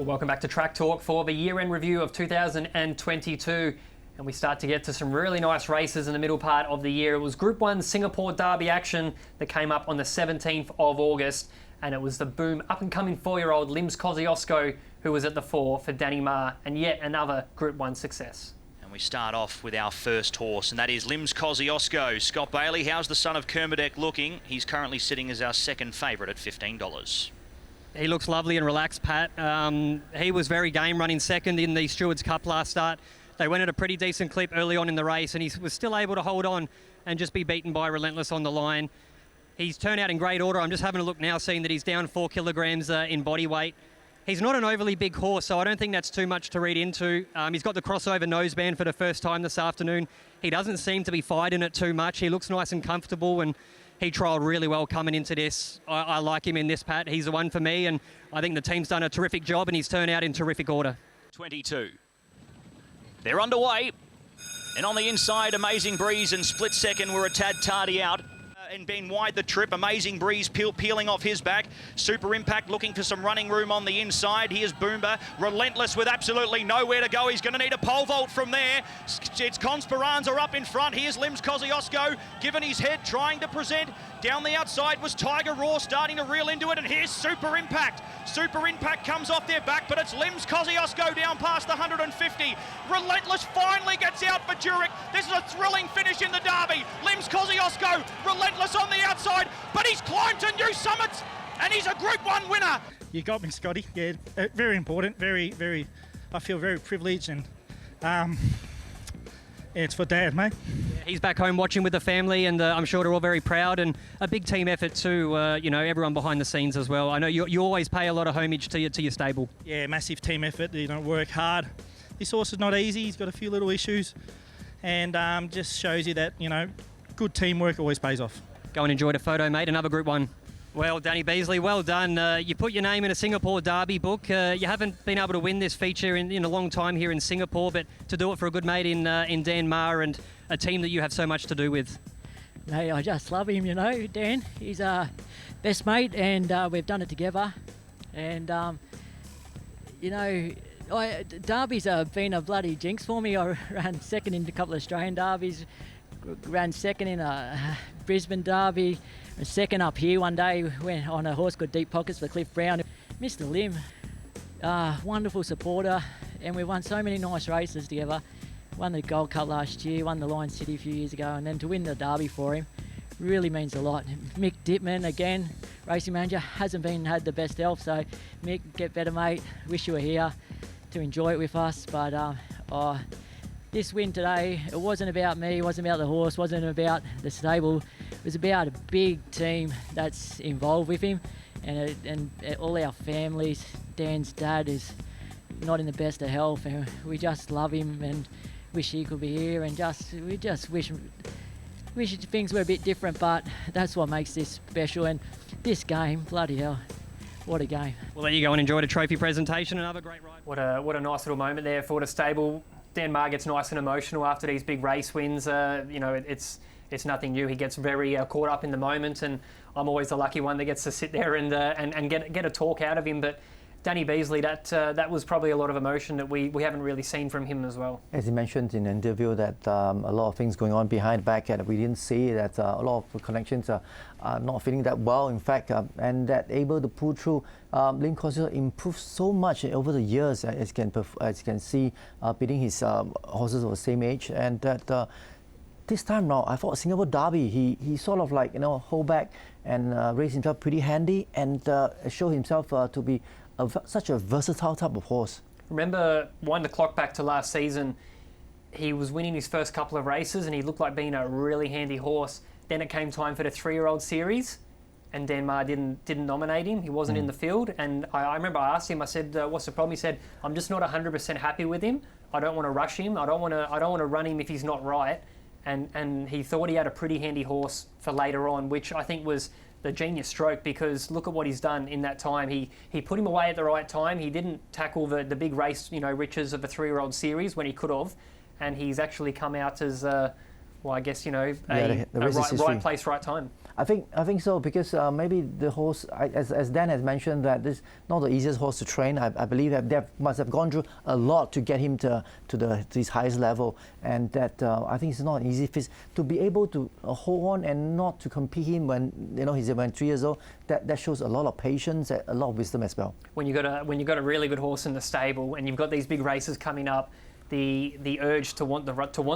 Welcome back to Track Talk for the year-end review of 2022. And we start to get to some really nice races in the middle part of the year. It was Group 1 Singapore Derby action that came up on the 17th of August. And it was the boom up-and-coming 4-year-old Limbs Kosciuszko who was at the fore for Danny Marr, and yet another Group 1 success. And we start off with our first horse, and that is Limbs Kosciuszko. Scott Bailey, how's the son of Kermadec looking? He's currently sitting as our second favourite at $15. He looks lovely and relaxed, Pat. He was very game running second in the Stewards Cup last start. They went at a pretty decent clip early on in the race, and he was still able to hold on and just be beaten by Relentless on the line. He's turned out in great order. I'm just having a look now, seeing that he's down 4 kilograms in body weight. He's not an overly big horse, so I don't think that's too much to read into. He's got the crossover noseband for the first time this afternoon. He doesn't seem to be fighting it too much. He looks nice and comfortable, and he trialled really well coming into this. I like him in this, Pat. He's the one for me, and I think the team's done a terrific job, and he's turned out in terrific order. 22. They're underway, and on the inside, Amazing Breeze and Split Second were a tad tardy out. And been wide the trip. Amazing Breeze peeling off his back. Super Impact looking for some running room on the inside. Here's Boomba. Relentless with absolutely nowhere to go. He's going to need a pole vault from there. It's Conspiranza up in front. Here's Limbs Kosciuszko, given his head, trying to present. Down the outside was Tiger Raw starting to reel into it, and here's Super Impact. Super Impact comes off their back, but it's Limbs Kosciuszko down past the 150. Relentless finally gets out for Jurek. This is a thrilling finish in the Derby. Limbs Kosciuszko, Relentless on the outside, but he's climbed to new summits, and he's a Group 1 winner. You got me, Scotty. Yeah, very important, very, I feel very privileged, and it's for Dad, mate. Yeah, he's back home watching with the family, and I'm sure they're all very proud, and a big team effort too, you know, everyone behind the scenes as well. I know you always pay a lot of homage to your stable. Yeah, massive team effort, you know, work hard. This horse is not easy, he's got a few little issues, and just shows you that, you know, good teamwork always pays off. Go and enjoy the photo, mate. Another Group 1. Well, Danny Beasley, well done. You put your name in a Singapore Derby book. You haven't been able to win this feature in a long time here in Singapore, but to do it for a good mate in Dan Marr and a team that you have so much to do with. Hey, I just love him, you know, Dan. He's our best mate, and we've done it together. And, you know, derbies have been a bloody jinx for me. I ran second in a couple of Australian derbies, ran second in a Brisbane derby, second up here one day, went on a horse called Deep Pockets for Cliff Brown. Mr. Lim, wonderful supporter, and we've won so many nice races together. Won the Gold Cup last year, won the Lion City a few years ago, and then to win the derby for him really means a lot. Mick Dittman, again, racing manager, hasn't had the best health, so Mick, get better, mate. Wish you were here to enjoy it with us, but this win today, it wasn't about me, it wasn't about the horse, wasn't about the stable. It was about a big team that's involved with him, and all our families. Dan's dad is not in the best of health, and we just love him and wish he could be here, and we just wish things were a bit different, but that's what makes this special. And this game, bloody hell, what a game. Well, there you go and enjoy the trophy presentation. Another great ride. What a nice little moment there for the stable. Dan Marr gets nice and emotional after these big race wins. You know, it's nothing new. He gets very caught up in the moment, and I'm always the lucky one that gets to sit there and get a talk out of him. But Danny Beasley, that was probably a lot of emotion that we haven't really seen from him as well. As he mentioned in an interview that a lot of things going on behind the back that we didn't see, that a lot of connections are not feeling that well, in fact, and that able to pull through. Limbs Kosciuszko improved so much over the years, as you can see, beating his horses of the same age, and that this time now, I thought Singapore Derby, he sort of like, you know, hold back and raised himself pretty handy and show himself to be such a versatile type of horse. Remember, wind the clock back to last season, he was winning his first couple of races and he looked like being a really handy horse. Then it came time for the 3-year-old series, and Dan Marr didn't nominate him. He wasn't in the field, and I remember I asked him, I said, what's the problem? He said, I'm just not 100% happy with him. I don't want to rush him. I don't want to run him if he's not right. And he thought he had a pretty handy horse for later on, which I think was the genius stroke, because look at what he's done in that time. He put him away at the right time. He didn't tackle the big race, you know, riches of a 3-year-old series when he could have, and he's actually come out as well, I guess, you know, the right place, right time. I think so, because maybe the horse, as Dan has mentioned, that this is not the easiest horse to train. I believe that they must have gone through a lot to get him to his highest level, and that I think it's not an easy feat to be able to hold on and not to compete him when he's when 3 years old. That shows a lot of patience and a lot of wisdom as well. When you've got a really good horse in the stable and you've got these big races coming up, the urge to want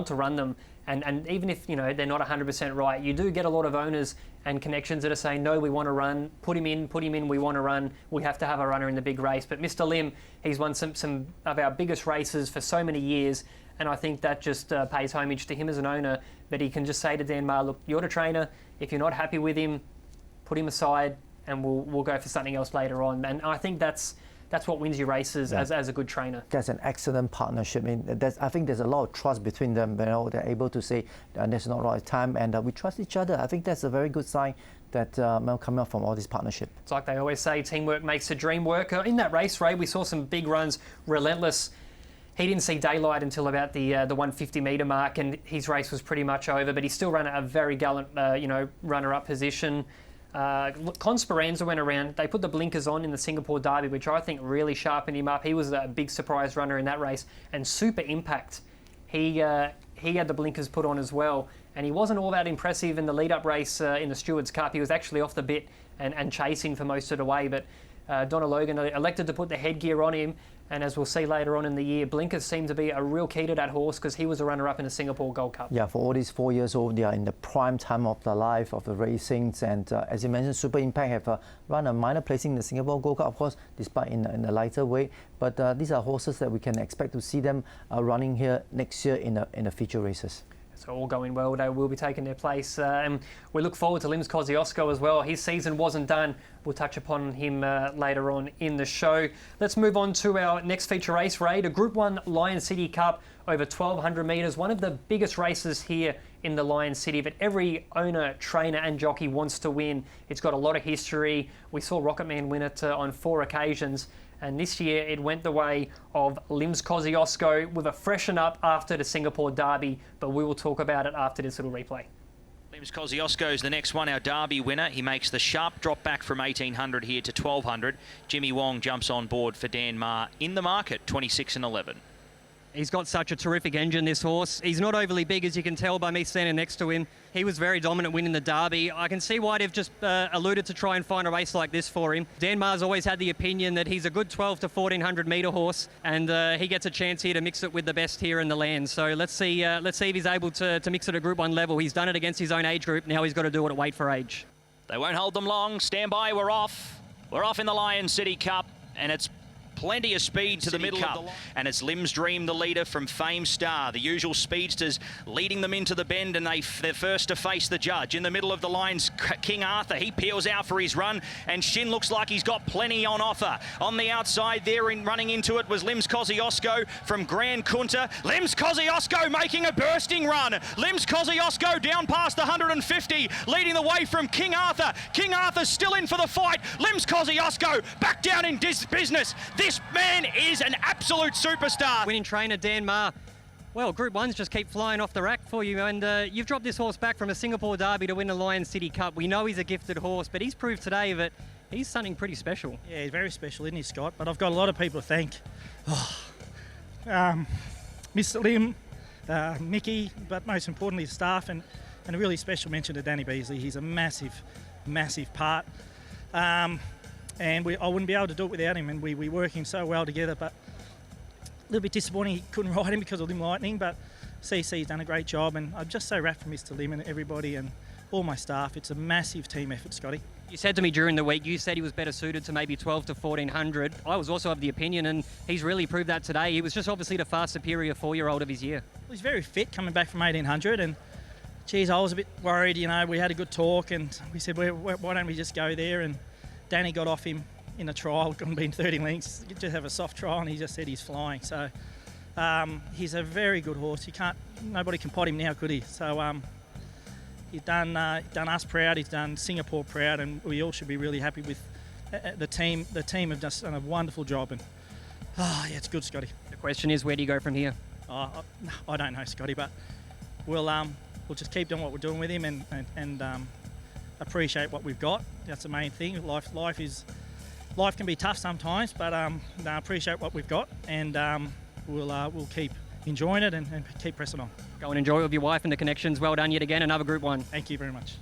to run them, and even if they're not 100% right, you do get a lot of owners and connections that are saying, no, we want to run, put him in, we want to run, we have to have a runner in the big race. But Mr. Lim, he's won some of our biggest races for so many years, and I think that just pays homage to him as an owner, that he can just say to Dan Ma, look, you're the trainer, if you're not happy with him, put him aside and we'll go for something else later on. And I think that's what wins you races as a good trainer. That's an excellent partnership. I think there's a lot of trust between them. They're able to say there's not right time, and we trust each other. I think that's a very good sign that coming up from all this partnership. It's like they always say, teamwork makes the dream work. In that race, Ray, we saw some big runs. Relentless, he didn't see daylight until about the 150 metre mark, and his race was pretty much over. But he still ran a very gallant, runner-up position. Conspiranza went around. They put the blinkers on in the Singapore Derby, which I think really sharpened him up. He was a big surprise runner in that race. And Super Impact, he had the blinkers put on as well. And he wasn't all that impressive in the lead-up race in the Stewards Cup. He was actually off the bit and chasing for most of the way. But Donna Logan elected to put the headgear on him. And as we'll see later on in the year, blinkers seem to be a real key to that horse, because he was a runner-up in the Singapore Gold Cup. Yeah, for all these 4 years old, they are in the prime time of their life, of the racings. And as you mentioned, Super Impact have run a minor placing in the Singapore Gold Cup, of course, despite in a lighter weight. But these are horses that we can expect to see them running here next year in the feature races. So all going well, they will be taking their place. And we look forward to Lim's Kosciuszko as well. His season wasn't done. We'll touch upon him later on in the show. Let's move on to our next feature race, Ray, the Group 1 Lion City Cup over 1,200 metres. One of the biggest races here in the Lion City that every owner, trainer and jockey wants to win. It's got a lot of history. We saw Rocketman win it on 4 occasions. And this year it went the way of Lim's Kosciuszko with a freshen up after the Singapore Derby, but we will talk about it after this little replay. Lim's Kosciuszko is the next one, our Derby winner. He makes the sharp drop back from 1,800 here to 1,200. Jimmy Wong jumps on board for Dan Ma in the market, 26 and 11. He's got such a terrific engine, this horse. He's not overly big, as you can tell by me standing next to him. He was very dominant winning the Derby. I can see why they've just alluded to try and find a race like this for him. Dan Ma's always had the opinion that he's a good 12 to 1,400 metre horse, and he gets a chance here to mix it with the best here in the land. So let's see if he's able to mix it at Group 1 level. He's done it against his own age group. Now he's got to do it at weight for age. They won't hold them long. Stand by, we're off. We're off in the Lion City Cup, and it's plenty of speed to the middle of the line. And it's Lim's Dream, the leader from Fame Star. The usual speedsters leading them into the bend, and they're first to face the judge. In the middle of the line's King Arthur. He peels out for his run, and Shin looks like he's got plenty on offer. On the outside there, running into it, was Lim's Kosciuszko from Grand Kunta. Lim's Kosciuszko making a bursting run. Lim's Kosciuszko down past the 150, leading the way from King Arthur. King Arthur's still in for the fight. Lim's Kosciuszko back down in business. This man is an absolute superstar. Winning trainer Dan Ma. Well, Group 1s just keep flying off the rack for you, and you've dropped this horse back from a Singapore Derby to win the Lion City Cup. We know he's a gifted horse, but he's proved today that he's something pretty special. Yeah, he's very special, isn't he, Scott? But I've got a lot of people to thank. Mr. Lim, Mickey, but most importantly the staff, and a really special mention to Danny Beasley. He's a massive, massive part. And I wouldn't be able to do it without him, and we working so well together. But a little bit disappointing he couldn't ride him because of Lim Lightning, but CC's done a great job, and I'm just so wrapped for Mr. Lim and everybody and all my staff. It's a massive team effort, Scotty. You said to me during the week, you said he was better suited to maybe 12 to 1,400. I was also of the opinion, and he's really proved that today. He was just obviously the far superior 4-year-old of his year. Well, he's very fit coming back from 1,800, and geez, I was a bit worried. You know, we had a good talk, and we said, why don't we just go there? And Danny got off him in a trial, couldn't be in 30 lengths, just have a soft trial, and he just said he's flying. So he's a very good horse. Nobody can pot him now, could he? So he's done us proud, he's done Singapore proud, and we all should be really happy with the team. The team have just done a wonderful job, and yeah, it's good, Scotty. The question is, where do you go from here? I don't know, Scotty, but we'll just keep doing what we're doing with him, and appreciate what we've got. That's the main thing. Life can be tough sometimes, but no, appreciate what we've got, and we'll keep enjoying it and keep pressing on. Go and enjoy it with your wife and the connections. Well done yet again, another Group 1. Thank you very much.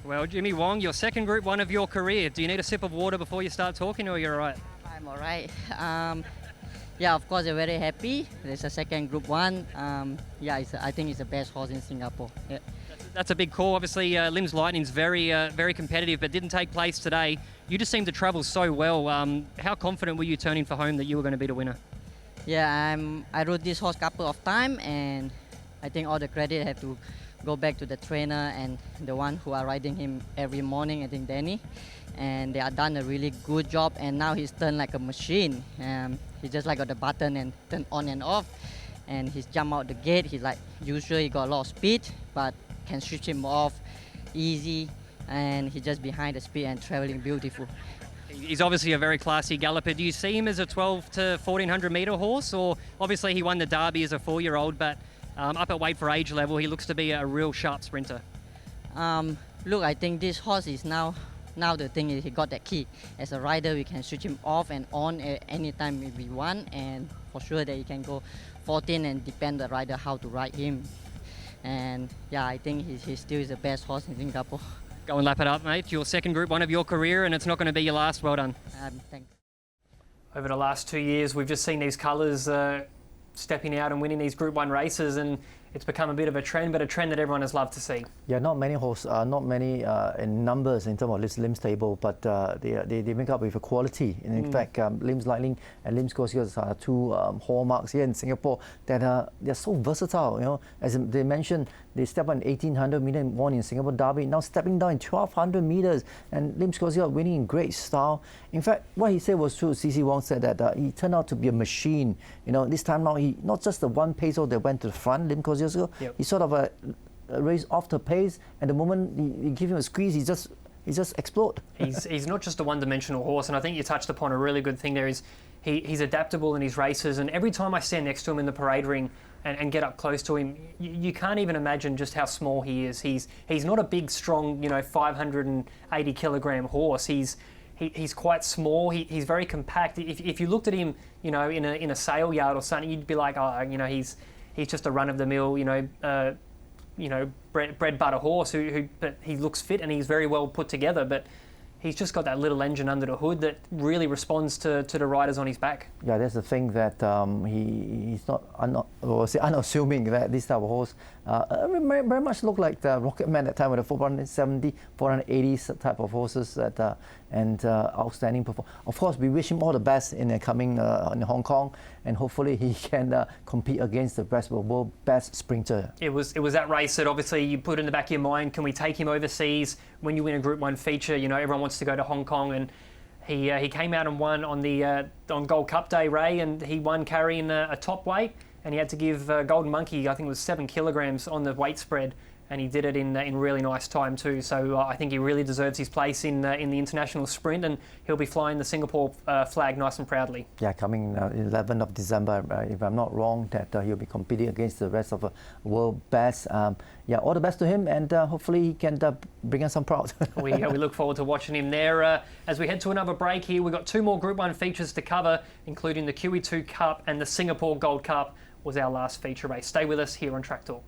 Well, Jimmy Wong, your second Group 1 of your career. Do you need a sip of water before you start talking, or you're all right? I'm all right. Yeah, of course, I'm very happy. There's a second Group 1. Yeah, I think it's the best horse in Singapore. Yeah. That's a big call. Obviously, Lim's Lightning's very competitive, but didn't take place today. You just seem to travel so well. How confident were you turning for home that you were going to be the winner? Yeah, I rode this horse couple of times, and I think all the credit have to go back to the trainer and the one who are riding him every morning, I think Danny. And they have done a really good job, and now he's turned like a machine. He just like got the button and turn on and off, and he's jump out the gate. He's like usually he got a lot of speed, but can switch him off easy, and he's just behind the speed and traveling beautiful. He's obviously a very classy galloper. Do you see him as a 12 to 1400 metre horse, or obviously he won the Derby as a 4-year-old, but up at weight for age level, he looks to be a real sharp sprinter. Look, I think this horse is now the thing is he got that key. As a rider, we can switch him off and on anytime we want, and for sure that he can go 14 and depend the rider how to ride him. And yeah, I think he still is the best horse in Singapore. Go and lap it up, mate. Your second Group 1 of your career, and it's not going to be your last. Well done. Thanks. Over the last 2 years, we've just seen these colours stepping out and winning these Group 1 races, and it's become a bit of a trend, but a trend that everyone has loved to see. Yeah, not many horses, not many in numbers in terms of this Lim's table, but they make up with a quality. And in fact, Lim's Lightning and Lim's Corsiers are two hallmarks here in Singapore that they're so versatile. You know, as they mentioned, they step on 1800 meter and won in Singapore Derby. Now stepping down in 1200 meters, and Lim's Corsier winning in great style. In fact, what he said was true. CC Wong said that he turned out to be a machine. You know, this time now he not just the one pacer that went to the front, Lim Corsier. Yep. He sort of raced off the pace, and the moment you give him a squeeze, he just explode. He's not just a one-dimensional horse, and I think you touched upon a really good thing there. Is he's adaptable in his races, and every time I stand next to him in the parade ring and get up close to him, you can't even imagine just how small he is. He's not a big, strong, 580 kilogram horse. He's quite small. He's very compact. If you looked at him, in a sale yard or something, you'd be like, he's just a run-of-the-mill, bread butter horse but he looks fit and he's very well put together. But he's just got that little engine under the hood that really responds to the riders on his back. Yeah, that's the thing that he's not unassuming that this type of horse very much look like the Rocket Man at the time with the 470, 480 type of horses and outstanding performance. Of course, we wish him all the best in the coming in Hong Kong, and hopefully he can compete against the world's best sprinter. It was that race that obviously you put in the back of your mind, can we take him overseas? When you win a Group 1 feature, everyone wants to go to Hong Kong, and he came out and won on Gold Cup Day, Ray, and he won carrying a top weight, and he had to give Golden Monkey, I think it was 7 kilograms on the weight spread, and he did it in really nice time too. So I think he really deserves his place in the international sprint, and he'll be flying the Singapore flag nice and proudly. Yeah, coming 11th of December, if I'm not wrong, that he'll be competing against the rest of the world best. Yeah, all the best to him, and hopefully he can bring us some proud. we look forward to watching him there. As we head to another break here, we've got 2 more Group 1 features to cover, including the QE2 Cup and the Singapore Gold Cup was our last feature race. Stay with us here on TrackTalk.